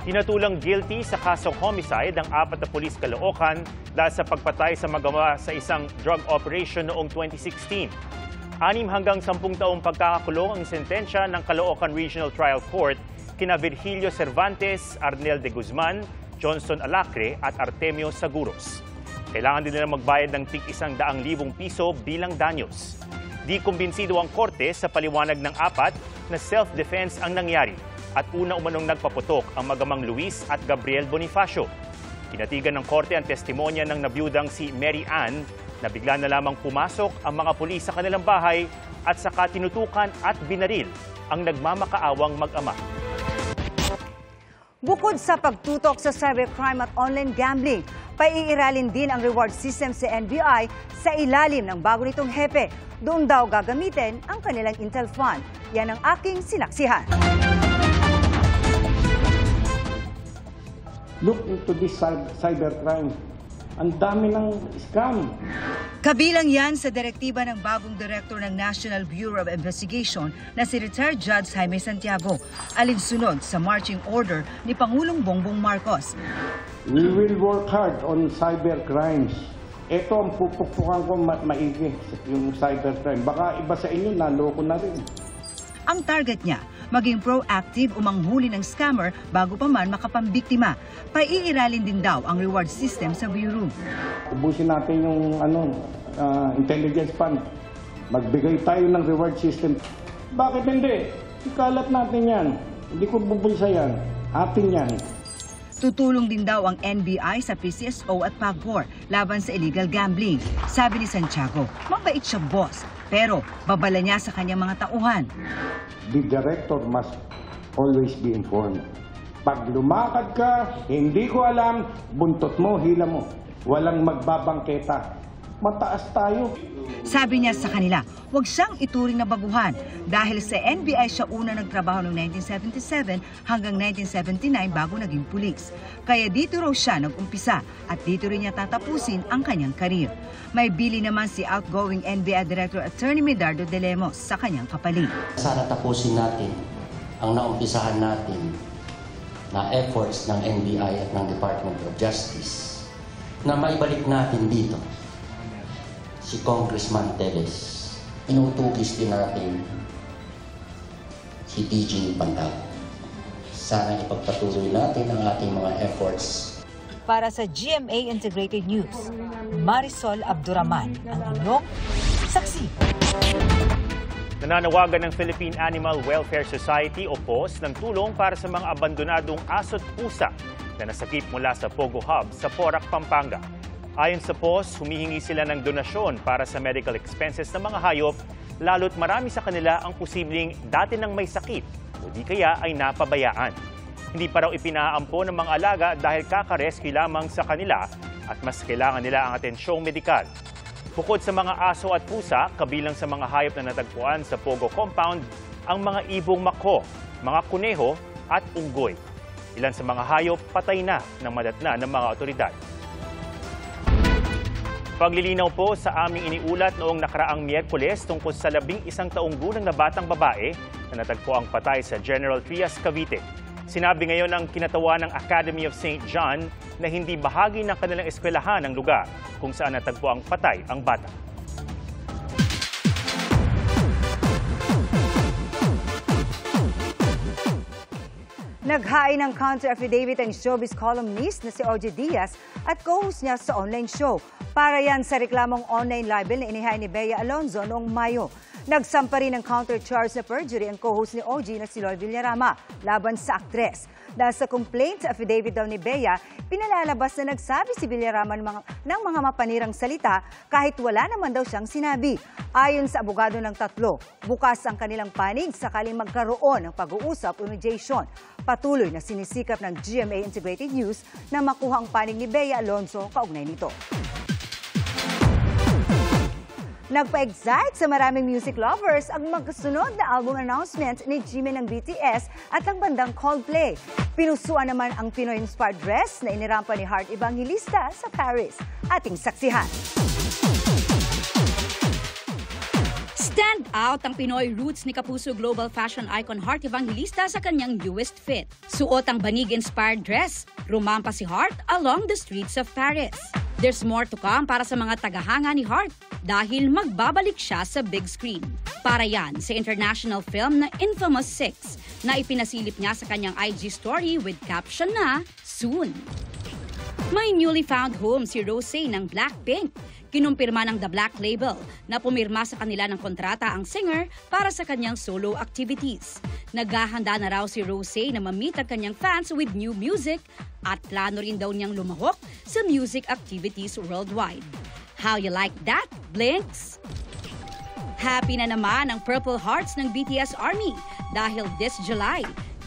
Tinatulang guilty sa kasong homicide ang 4 na pulis Caloocan dahil sa pagpatay sa magawa sa isang drug operation noong 2016. 6 hanggang 10 taong pagkakakulong ang sentensya ng Caloocan Regional Trial Court kina Virgilio Cervantes, Arnel de Guzman, Johnson Alacre at Artemio Saguros. Kailangan din nila magbayad ng tig 100,000 piso bilang danyos. Di kumbinsido ang korte sa paliwanag ng 4 na self-defense ang nangyari at una umanong nagpaputok ang magamang Luis at Gabriel Bonifacio. Tinatigan ng korte ang testimonya ng nabiyudang si Mary Ann na bigla na lamang pumasok ang mga pulis sa kanilang bahay at saka tinutukan at binaril ang nagmamakaawang mag-ama. Bukod sa pagtutok sa cybercrime at online gambling, paiiralin din ang reward system sa NBI sa ilalim ng bago nitong hepe. Doon daw gagamitin ang kanilang Intel Fund. Yan ang aking sinaksihan. Look into this cybercrime. Ang dami ng scam. Kabilang yan sa direktiba ng bagong direktor ng National Bureau of Investigation na si retired Judge Jaime Santiago, alinsunod sa marching order ni Pangulong Bongbong Marcos. We will work hard on cybercrimes. Ito ang pupukpukan ko maigi, yung cybercrime. Baka iba sa inyo, naloko na rin. Ang target niya, maging proactive o manghuli ng scammer bago pa man makapambiktima. Paiiralin din daw ang reward system sa Bureau. Ubusin natin yung intelligence fund. Magbigay tayo ng reward system. Bakit hindi? Ikalat natin yan. Hindi ko bubulsa yan. Atin yan. Tutulong din daw ang NBI sa PCSO at PAGCOR laban sa illegal gambling. Sabi ni Santiago, mabait siya boss, pero babala niya sa kanyang mga tauhan. The director must always be informed. Pag lumakad ka, hindi ko alam, buntot mo, hila mo. Walang magbabangketa. Mataas tayo. Sabi niya sa kanila, huwag siyang ituring na baguhan dahil sa NBI siya una nagtrabaho noong 1977 hanggang 1979 bago naging pulis. Kaya dito raw siya nag-umpisa at dito rin niya tatapusin ang kanyang karir. May bili naman si outgoing NBI Director Attorney Medardo de Lemos sa kanyang kapalit. Sana tapusin natin ang naumpisahan natin na efforts ng NBI at ng Department of Justice na maibalik natin dito si Congressman Teles. Inutugis din natin si DG Pantal. Sana ipagpatuloy natin ang ating mga efforts. Para sa GMA Integrated News, Marisol Abduraman, ang inyong saksi. Nananawagan ng Philippine Animal Welfare Society o POS ng tulong para sa mga abandonadong aso't pusa na nasakip mula sa Pogo Hub sa Porac, Pampanga. Ayon sa POS, humihingi sila ng donasyon para sa medical expenses ng mga hayop, lalo't marami sa kanila ang posibleng dati nang may sakit o di kaya ay napabayaan. Hindi pa raw ipinaampo ng mga alaga dahil kaka-rescue lamang sa kanila at mas kailangan nila ang atensyong medikal. Bukod sa mga aso at pusa, kabilang sa mga hayop na natagpuan sa Pogo Compound, ang mga ibong mako, mga kuneho at unggoy. Ilan sa mga hayop patay na ng madatna ng mga otoridad. Paglilinaw po sa aming iniulat noong nakaraang Miyerkules tungkol sa 11 taong gulang na batang babae na natagpo ang patay sa General Trias, Cavite. Sinabi ngayon ng kinatawan ng Academy of St. John na hindi bahagi ng kanilang eskwelahan ang lugar kung saan natagpo ang patay ang bata. Naghain ng counter-affidavit ang showbiz columnist na si OJ Diaz at co-host niya sa online show. Para yan sa reklamong online libel na inihain ni Bea Alonzo noong Mayo. Nagsampa rin ng counter-charge na perjury ang co-host ni OJ na si Loy Villarama laban sa aktres. Dahil sa complaint affidavit daw ni Bea, pinalalabas na nagsabi si Villarama ng mga mapanirang salita kahit wala naman daw siyang sinabi. Ayon sa abogado ng tatlo, bukas ang kanilang panig sakaling magkaroon ng pag-uusap o mediation. Patuloy na sinisikap ng GMA Integrated News na makuha ang panig ni Bea Alonzo kaugnay nito. Nagpa-excite sa maraming music lovers ang magkasunod na album announcement ni Jimin ng BTS at ang bandang Coldplay. Pinusuan naman ang Pinoy-inspired dress na inirampa ni Heart Evangelista sa Paris. Ating saksihan. Stand out ang Pinoy roots ni Kapuso global fashion icon Heart Evangelista sa kanyang newest fit. Suot ang banig-inspired dress, rumampa si Heart along the streets of Paris. There's more to come para sa mga tagahanga ni Heart dahil magbabalik siya sa big screen. Para yan sa international film na Infamous 6 na ipinasilip niya sa kanyang IG story with caption na, Soon. May newly found home si Rosé ng Blackpink. Kinumpirma ng The Black Label na pumirma sa kanila ng kontrata ang singer para sa kanyang solo activities. Naghahanda na raw si Rosé na ma-meet ang kanyang fans with new music at plano rin daw niyang lumahok sa music activities worldwide. How you like that, Blinks? Happy na naman ang Purple Hearts ng BTS Army dahil this July,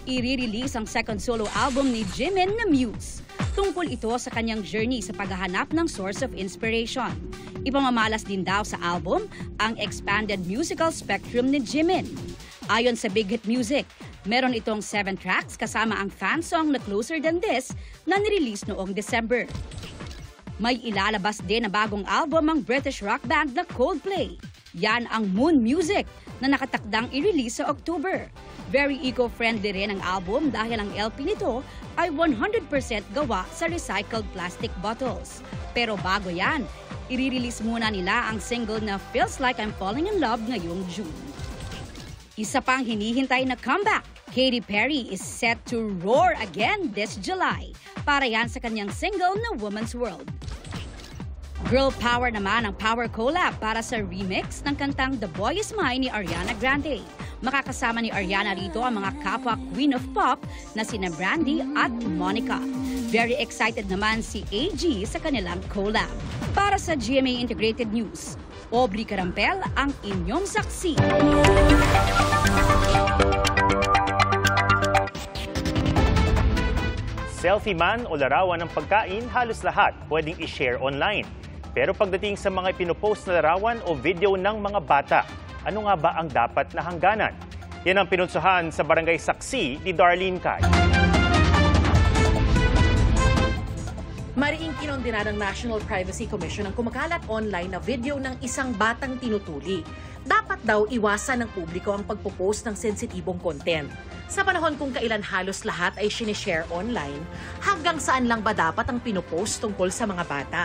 i-release ang second solo album ni Jimin na Muse. Tungkol ito sa kanyang journey sa paghahanap ng source of inspiration. Ipamamalas din daw sa album ang expanded musical spectrum ni Jimin. Ayon sa Big Hit Music, meron itong 7 tracks kasama ang fan song na Closer Than This na nirelease noong December. May ilalabas din na bagong album ang British rock band na Coldplay. Yan ang Moon Music na nakatakdang i-release sa October. Very eco-friendly rin ang album dahil ang LP nito ay 100% gawa sa recycled plastic bottles. Pero bago yan, i-release muna nila ang single na Feels Like I'm Falling in Love ngayong June. Isa pang hinihintay na comeback, Katy Perry is set to roar again this July para yan sa kanyang single na Woman's World. Girl power naman ang power collab para sa remix ng kantang The Boy Is Mine ni Ariana Grande. Makakasama ni Ariana rito ang mga kapwa Queen of Pop na sina Brandy at Monica. Very excited naman si AG sa kanilang collab. Para sa GMA Integrated News, Aubrey Carampel ang inyong saksi. Selfie man o larawan ng pagkain, halos lahat pwedeng i-share online. Pero pagdating sa mga pinopost na larawan o video ng mga bata, ano nga ba ang dapat na hangganan? Yan ang pinunsuhan sa Barangay Saksi ni Darlene Kai. Mariing kinondena ng National Privacy Commission ang kumakalat online na video ng isang batang tinutuli. Dapat daw iwasan ng publiko ang pagpo-post ng sensitibong content. Sa panahon kung kailan halos lahat ay sinishare online, hanggang saan lang ba dapat ang pinopost tungkol sa mga bata?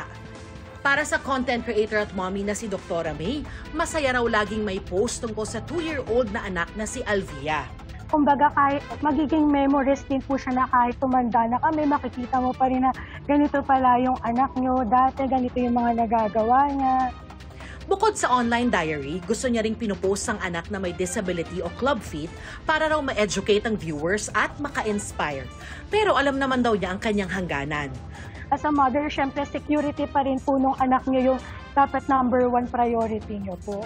Para sa content creator at mommy na si Dr. May, masaya raw laging may post tungkol sa 2-year-old na anak na si Alvia. Kumbaga kahit magiging memories din po siya na kahit tumanda na kami, makikita mo pa rin na ganito pala yung anak nyo, dati ganito yung mga nagagawa niya. Bukod sa online diary, gusto niya ring pinupost ang anak na may disability o club fit para raw ma-educate ang viewers at maka-inspire. Pero alam naman daw niya ang kanyang hangganan. As a mother, syempre security pa rin po nung anak nyo yung dapat #1 priority nyo po.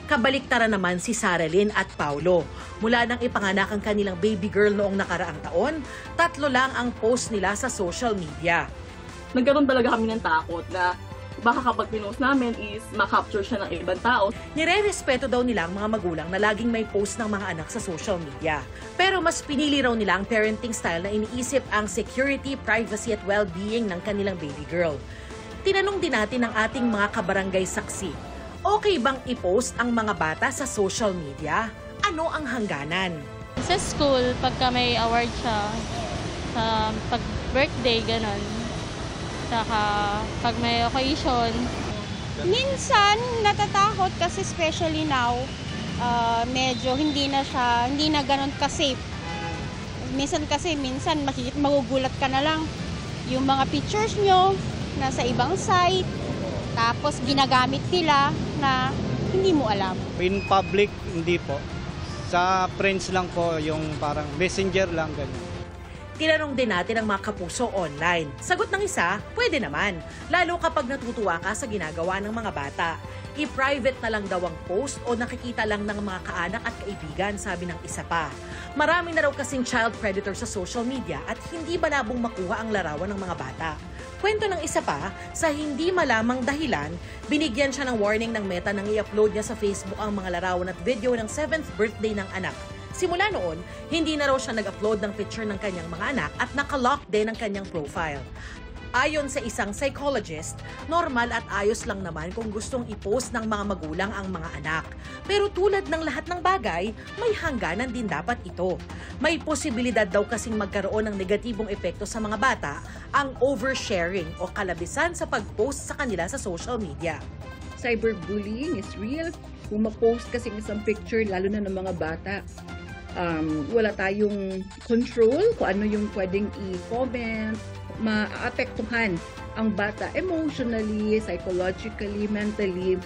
Kabaliktaran naman si Saralyn at Paulo. Mula nang ipanganak ang kanilang baby girl noong nakaraang taon, 3 lang ang post nila sa social media. Nagkaroon talaga kami ng takot na baka kapag pinost namin is makapture siya ng ibang tao. Nire-respeto daw nila ang mga magulang na laging may post ng mga anak sa social media. Pero mas pinili raw nila ang parenting style na iniisip ang security, privacy at well-being ng kanilang baby girl. Tinanong din natin ang ating mga kabarangay saksi, okay bang i-post ang mga bata sa social media? Ano ang hangganan? Sa school, pagka may award siya, sa pag-birthday, ganon. Saka pag may occasion. Minsan natatakot kasi especially now, medyo hindi na ganun ka-safe. Minsan magugulat ka na lang yung mga pictures nyo nasa ibang site, tapos ginagamit nila na hindi mo alam. In public, hindi po. Sa friends lang po, yung parang messenger lang, ganyan. Tinanong din natin ang mga kapuso online. Sagot ng isa, pwede naman. Lalo kapag natutuwa ka sa ginagawa ng mga bata. I-private na lang daw ang post o nakikita lang ng mga kaanak at kaibigan, sabi ng isa pa. Marami na raw kasing child predator sa social media at hindi malabong makuha ang larawan ng mga bata. Kwento ng isa pa, sa hindi malamang dahilan, binigyan siya ng warning ng Meta nang i-upload niya sa Facebook ang mga larawan at video ng 7th birthday ng anak. Simula noon, hindi na raw siya nag-upload ng picture ng kanyang mga anak at nakalock din ang kanyang profile. Ayon sa isang psychologist, normal at ayos lang naman kung gustong i-post ng mga magulang ang mga anak. Pero tulad ng lahat ng bagay, may hangganan din dapat ito. May posibilidad daw kasing magkaroon ng negatibong epekto sa mga bata ang oversharing o kalabisan sa pag-post sa kanila sa social media. Cyberbullying is real. Kung ma-post kasi isang picture, lalo na ng mga bata, wala tayong control kung ano yung pwedeng i-comment. Maapektuhan ang bata emotionally, psychologically, mentally.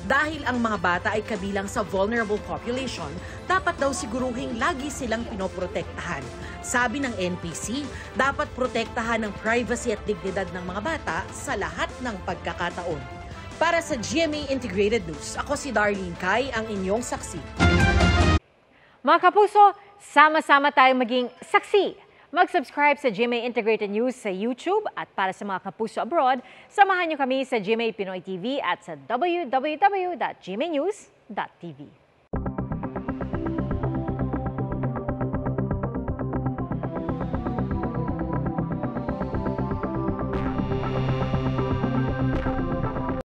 Dahil ang mga bata ay kabilang sa vulnerable population, dapat daw siguruhing lagi silang pinoprotektahan. Sabi ng NPC, dapat protektahan ang privacy at dignidad ng mga bata sa lahat ng pagkakataon. Para sa GMA Integrated News, ako si Darlene Kai, ang inyong saksi. Mga kapuso, sama-sama tayong maging saksi. Mag-subscribe sa GMA Integrated News sa YouTube at para sa mga kapuso abroad, samahan niyo kami sa GMA Pinoy TV at sa www.gmanews.tv.